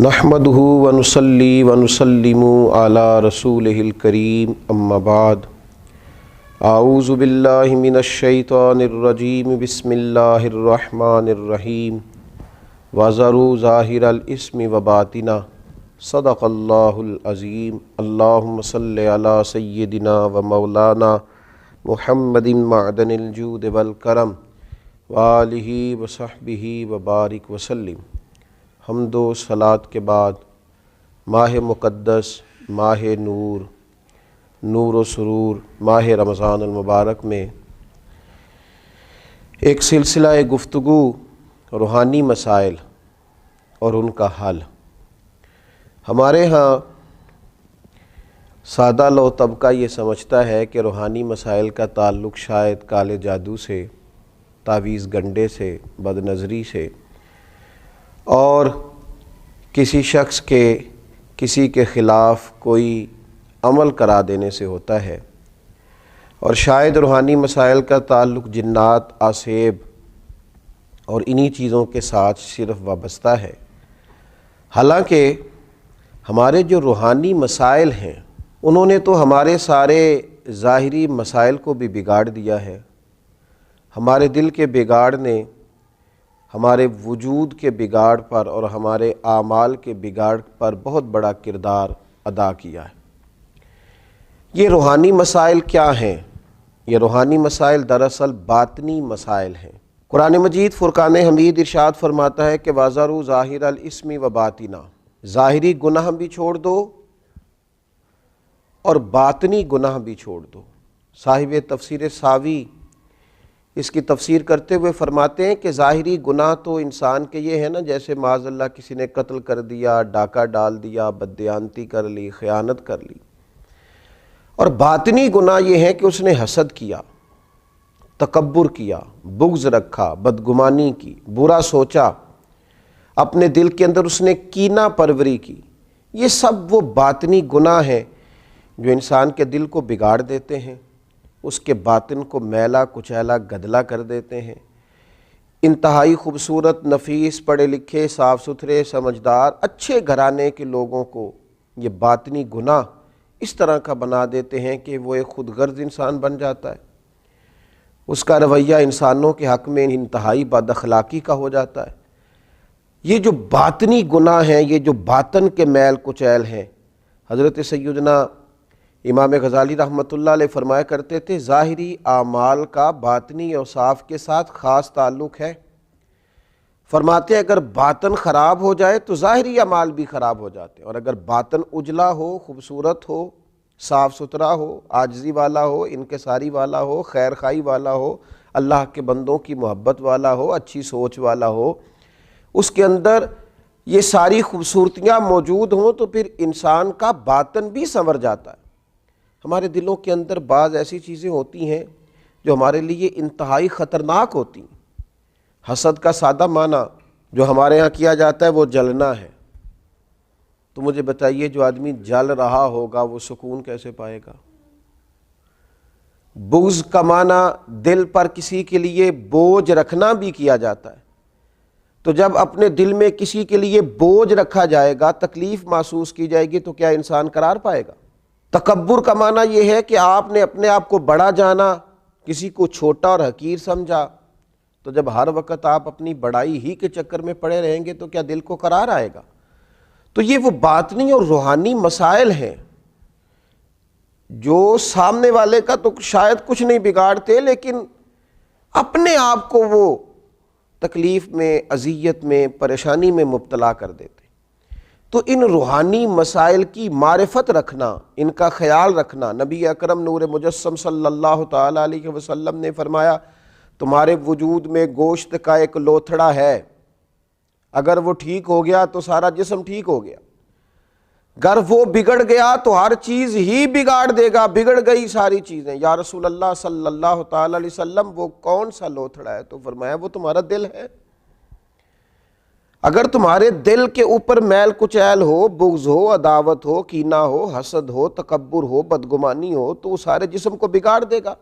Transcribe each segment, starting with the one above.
نحمدہ ونصلی ونسلم علی رسولہ الکریم اما بعد اعوذ باللہ من الشیطان الرجیم بسم اللہ الرحمن الرحیم وذروا ظاہر الاسم وباطنہ صدق اللہ العظیم اللہم صلی علی سیدنا و مولانا محمد معدن الجود والکرم وآلہ وصحبہ وبارک وسلم۔ حمد و صلات کے بعد ماہ مقدس، ماہ نور، نور و سرور، ماہ رمضان المبارک میں ایک سلسلہ گفتگو روحانی مسائل اور ان کا حل۔ ہمارے ہاں سادہ لو طبقہ یہ سمجھتا ہے کہ روحانی مسائل کا تعلق شاید کالے جادو سے، تعویذ گنڈے سے، بد نظری سے اور کسی شخص کے کسی کے خلاف کوئی عمل کرا دینے سے ہوتا ہے، اور شاید روحانی مسائل کا تعلق جنات، آسیب اور انہی چیزوں کے ساتھ صرف وابستہ ہے۔ حالانکہ ہمارے جو روحانی مسائل ہیں انہوں نے تو ہمارے سارے ظاہری مسائل کو بھی بگاڑ دیا ہے۔ ہمارے دل کے بگاڑ نے ہمارے وجود کے بگاڑ پر اور ہمارے اعمال کے بگاڑ پر بہت بڑا کردار ادا کیا ہے۔ یہ روحانی مسائل کیا ہیں؟ یہ روحانی مسائل دراصل باطنی مسائل ہیں۔ قرآن مجید فرقان حمید ارشاد فرماتا ہے کہ وَذَرُوا ظَاهِرَ الْإِثْمِ وَبَاطِنَهُ، ظاہری گناہ بھی چھوڑ دو اور باطنی گناہ بھی چھوڑ دو۔ صاحب تفسیر ساوی اس کی تفسیر کرتے ہوئے فرماتے ہیں کہ ظاہری گناہ تو انسان کے یہ ہے نا، جیسے معاذ اللہ کسی نے قتل کر دیا، ڈاکہ ڈال دیا، بددیانتی کر لی، خیانت کر لی، اور باطنی گناہ یہ ہے کہ اس نے حسد کیا، تکبر کیا، بغض رکھا، بدگمانی کی، برا سوچا، اپنے دل کے اندر اس نے کینہ پروری کی۔ یہ سب وہ باطنی گناہ ہیں جو انسان کے دل کو بگاڑ دیتے ہیں، اس کے باطن کو میلا کچیلا گدلا کر دیتے ہیں۔ انتہائی خوبصورت، نفیس، پڑھے لکھے، صاف ستھرے، سمجھدار، اچھے گھرانے کے لوگوں کو یہ باطنی گناہ اس طرح کا بنا دیتے ہیں کہ وہ ایک خود غرض انسان بن جاتا ہے۔ اس کا رویہ انسانوں کے حق میں انتہائی بد اخلاقی کا ہو جاتا ہے۔ یہ جو باطنی گناہ ہیں، یہ جو باطن کے میل کچیل ہیں، حضرت سیدنا امام غزالی رحمۃ اللہ علیہ فرمایا کرتے تھے ظاہری اعمال کا باطنی اوصاف کے ساتھ خاص تعلق ہے۔ فرماتے ہیں اگر باطن خراب ہو جائے تو ظاہری اعمال بھی خراب ہو جاتے ہیں، اور اگر باطن اجلا ہو، خوبصورت ہو، صاف ستھرا ہو، عاجزی والا ہو، انکساری والا ہو، خیر خواہی والا ہو، اللہ کے بندوں کی محبت والا ہو، اچھی سوچ والا ہو، اس کے اندر یہ ساری خوبصورتیاں موجود ہوں تو پھر انسان کا باطن بھی سنور جاتا ہے۔ ہمارے دلوں کے اندر بعض ایسی چیزیں ہوتی ہیں جو ہمارے لیے انتہائی خطرناک ہوتی ہیں۔ حسد کا سادہ معنی جو ہمارے ہاں کیا جاتا ہے وہ جلنا ہے۔ تو مجھے بتائیے جو آدمی جل رہا ہوگا وہ سکون کیسے پائے گا؟ بغض کا معنی دل پر کسی کے لیے بوجھ رکھنا بھی کیا جاتا ہے۔ تو جب اپنے دل میں کسی کے لیے بوجھ رکھا جائے گا، تکلیف محسوس کی جائے گی، تو کیا انسان قرار پائے گا؟ تکبر کا معنی یہ ہے کہ آپ نے اپنے آپ کو بڑا جانا، کسی کو چھوٹا اور حقیر سمجھا، تو جب ہر وقت آپ اپنی بڑائی ہی کے چکر میں پڑے رہیں گے تو کیا دل کو قرار آئے گا؟ تو یہ وہ باطنی اور روحانی مسائل ہیں جو سامنے والے کا تو شاید کچھ نہیں بگاڑتے، لیکن اپنے آپ کو وہ تکلیف میں، اذیت میں، پریشانی میں مبتلا کر دیتے۔ تو ان روحانی مسائل کی معرفت رکھنا، ان کا خیال رکھنا، نبی اکرم نور مجسم صلی اللہ تعالیٰ علیہ وسلم نے فرمایا تمہارے وجود میں گوشت کا ایک لوتھڑا ہے، اگر وہ ٹھیک ہو گیا تو سارا جسم ٹھیک ہو گیا، اگر وہ بگڑ گیا تو ہر چیز ہی بگاڑ دے گا، بگڑ گئی ساری چیزیں۔ یا رسول اللہ صلی اللہ تعالیٰ علیہ وسلم وہ کون سا لوتھڑا ہے؟ تو فرمایا وہ تمہارا دل ہے۔ اگر تمہارے دل کے اوپر میل کچیل ہو، بغض ہو، عداوت ہو، کینہ ہو، حسد ہو، تکبر ہو، بدگمانی ہو، تو وہ سارے جسم کو بگاڑ دے گا،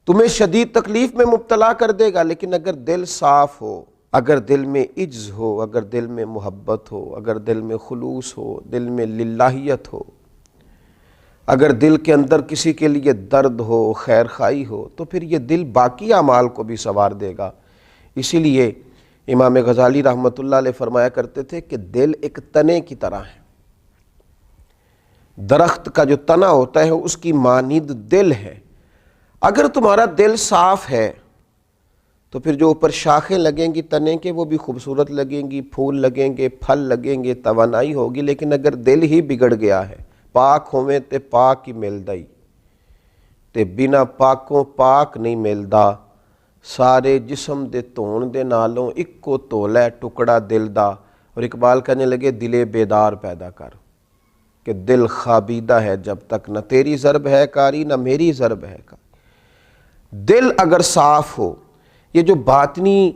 تمہیں شدید تکلیف میں مبتلا کر دے گا۔ لیکن اگر دل صاف ہو، اگر دل میں عجز ہو، اگر دل میں محبت ہو، اگر دل میں خلوص ہو، دل میں للہیت ہو، اگر دل کے اندر کسی کے لیے درد ہو، خیر خواہی ہو، تو پھر یہ دل باقی اعمال کو بھی سنوار دے گا۔ اسی لیے امام غزالی رحمۃ اللہ علیہ فرمایا کرتے تھے کہ دل ایک تنے کی طرح ہے، درخت کا جو تنا ہوتا ہے اس کی مانند دل ہے۔ اگر تمہارا دل صاف ہے تو پھر جو اوپر شاخیں لگیں گی تنے کے وہ بھی خوبصورت لگیں گی، پھول لگیں گے، پھل لگیں گے، توانائی ہوگی۔ لیکن اگر دل ہی بگڑ گیا ہے، پاک ہوویں تے پاک ہی ملدا ہی تے بنا پاکوں پاک نہیں ملدا، سارے جسم دے دھون دے نالوں اکو تولا ہے ٹکڑا دل دا۔ اور اقبال کہنے لگے دل بیدار پیدا کر، کہ دل خوابیدہ ہے جب تک، نہ تیری ضرب ہے کاری نہ میری ضرب ہے کاری۔ دل اگر صاف ہو، یہ جو باطنی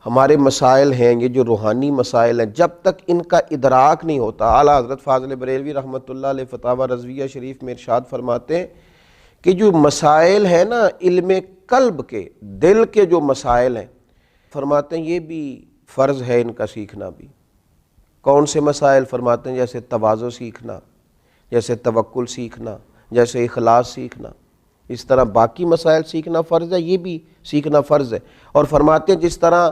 ہمارے مسائل ہیں، یہ جو روحانی مسائل ہیں، جب تک ان کا ادراک نہیں ہوتا، اعلیٰ حضرت فاضل بریلوی رحمۃ اللہ علیہ فتاوی رضویہ شریف میں ارشاد فرماتے ہیں کہ جو مسائل ہیں نا علم قلب کے، دل کے جو مسائل ہیں، فرماتے ہیں یہ بھی فرض ہے ان کا سیکھنا بھی۔ کون سے مسائل؟ فرماتے ہیں جیسے تواضع سیکھنا، جیسے توکل سیکھنا، جیسے اخلاص سیکھنا، اس طرح باقی مسائل سیکھنا فرض ہے، یہ بھی سیکھنا فرض ہے۔ اور فرماتے ہیں جس طرح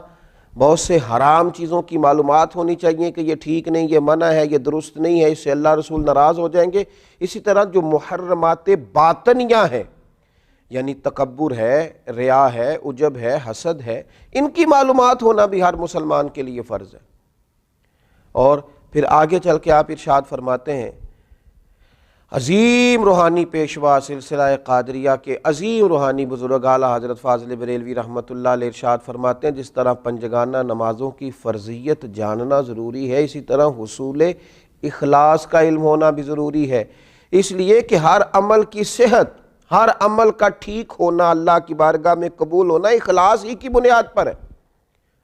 بہت سے حرام چیزوں کی معلومات ہونی چاہیے کہ یہ ٹھیک نہیں، یہ منع ہے، یہ درست نہیں ہے، اس سے اللہ رسول ناراض ہو جائیں گے، اسی طرح جو محرمات باطنیہ ہیں، یعنی تکبر ہے، ریا ہے، عجب ہے، حسد ہے، ان کی معلومات ہونا بھی ہر مسلمان کے لیے فرض ہے۔ اور پھر آگے چل کے آپ ارشاد فرماتے ہیں عظیم روحانی پیشوا سلسلہ قادریہ کے عظیم روحانی بزرگ اعلیٰ حضرت فاضل بریلوی رحمۃ اللہ علیہ ارشاد فرماتے ہیں جس طرح پنجگانہ نمازوں کی فرضیت جاننا ضروری ہے، اسی طرح حصول اخلاص کا علم ہونا بھی ضروری ہے، اس لیے کہ ہر عمل کی صحت، ہر عمل کا ٹھیک ہونا، اللہ کی بارگاہ میں قبول ہونا اخلاص ہی کی بنیاد پر ہے۔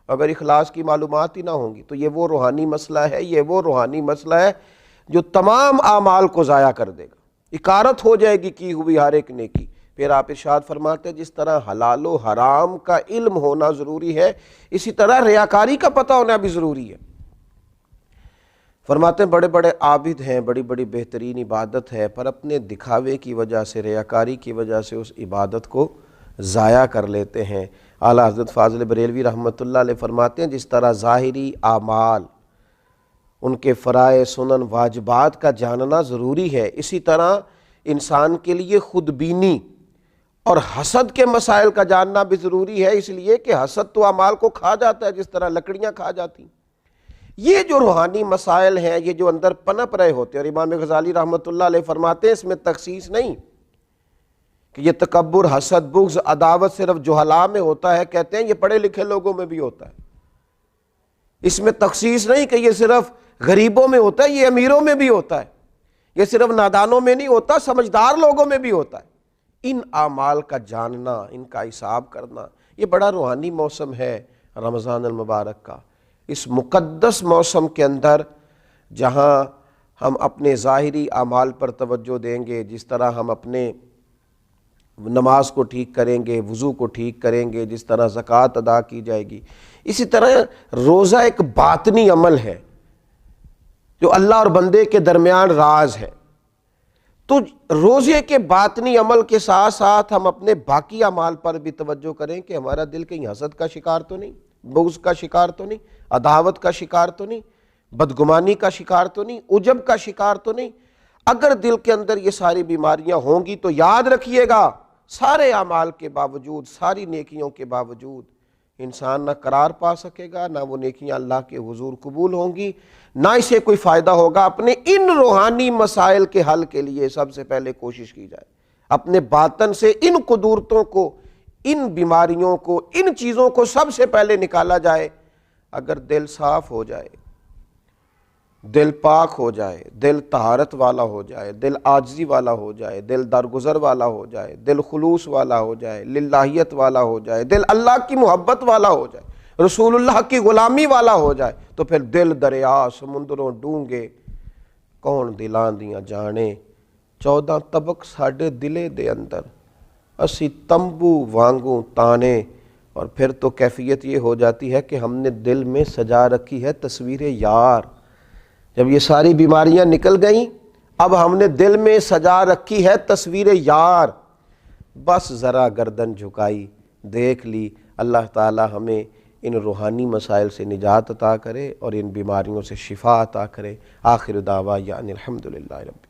اگر اخلاص کی معلومات ہی نہ ہوں گی تو یہ وہ روحانی مسئلہ ہے، یہ وہ روحانی مسئلہ ہے جو تمام اعمال کو ضائع کر دے گا، اکارت ہو جائے گی کی ہوئی ہر ایک نیکی۔ پھر آپ ارشاد فرماتے ہیں جس طرح حلال و حرام کا علم ہونا ضروری ہے، اسی طرح ریاکاری کا پتہ ہونا بھی ضروری ہے۔ فرماتے ہیں بڑے بڑے عابد ہیں، بڑی بڑی بہترین عبادت ہے، پر اپنے دکھاوے کی وجہ سے، ریاکاری کی وجہ سے اس عبادت کو ضائع کر لیتے ہیں۔ اعلیٰ حضرت فاضل بریلوی رحمۃ اللہ علیہ فرماتے ہیں جس طرح ظاہری اعمال، ان کے فرائض، سنن، واجبات کا جاننا ضروری ہے، اسی طرح انسان کے لیے خود بینی اور حسد کے مسائل کا جاننا بھی ضروری ہے، اس لیے کہ حسد تو اعمال کو کھا جاتا ہے جس طرح لکڑیاں کھا جاتی ہیں۔ یہ جو روحانی مسائل ہیں، یہ جو اندر پنپ رہے ہوتے ہیں، اور امام غزالی رحمۃ اللہ علیہ فرماتے ہیں اس میں تخصیص نہیں کہ یہ تکبر، حسد، بغض، عداوت صرف جہلاء میں ہوتا ہے، کہتے ہیں یہ پڑھے لکھے لوگوں میں بھی ہوتا ہے۔ اس میں تخصیص نہیں کہ یہ صرف غریبوں میں ہوتا ہے، یہ امیروں میں بھی ہوتا ہے، یہ صرف نادانوں میں نہیں ہوتا، سمجھدار لوگوں میں بھی ہوتا ہے۔ ان اعمال کا جاننا، ان کا حساب کرنا، یہ بڑا روحانی موسم ہے رمضان المبارک کا۔ اس مقدس موسم کے اندر جہاں ہم اپنے ظاہری اعمال پر توجہ دیں گے، جس طرح ہم اپنے نماز کو ٹھیک کریں گے، وضو کو ٹھیک کریں گے، جس طرح زکوٰۃ ادا کی جائے گی، اسی طرح روزہ ایک باطنی عمل ہے جو اللہ اور بندے کے درمیان راز ہے۔ تو روزے کے باطنی عمل کے ساتھ ساتھ ہم اپنے باقی اعمال پر بھی توجہ کریں کہ ہمارا دل کہیں حسد کا شکار تو نہیں، بغض کا شکار تو نہیں، عداوت کا شکار تو نہیں، بدگمانی کا شکار تو نہیں، عجب کا شکار تو نہیں۔ اگر دل کے اندر یہ ساری بیماریاں ہوں گی تو یاد رکھیے گا سارے اعمال کے باوجود، ساری نیکیوں کے باوجود انسان نہ قرار پا سکے گا، نہ وہ نیکیاں اللہ کے حضور قبول ہوں گی، نہ اسے کوئی فائدہ ہوگا۔ اپنے ان روحانی مسائل کے حل کے لیے سب سے پہلے کوشش کی جائے، اپنے باطن سے ان قدورتوں کو، ان بیماریوں کو، ان چیزوں کو سب سے پہلے نکالا جائے۔ اگر دل صاف ہو جائے، دل پاک ہو جائے، دل طہارت والا ہو جائے، دل عاجزی والا ہو جائے، دل درگزر والا ہو جائے، دل خلوص والا ہو جائے، للہیت والا ہو جائے، دل اللہ کی محبت والا ہو جائے، رسول اللہ کی غلامی والا ہو جائے، تو پھر دل دریا سمندروں ڈونگے کون دلاں دیاں جانے، 14 طبق ساڈے دلے دے اندر، اسی تمبو وانگوں تانے، اور پھر تو کیفیت یہ ہو جاتی ہے کہ ہم نے دل میں سجا رکھی ہے تصویر یار. جب یہ ساری بیماریاں نکل گئیں اب ہم نے دل میں سجا رکھی ہے تصویر یار. بس ذرا گردن جھکائی دیکھ لی. اللہ تعالی ہمیں ان روحانی مسائل سے نجات عطا کرے اور ان بیماریوں سے شفا عطا کرے. آخر دعوانا الحمدللہ رب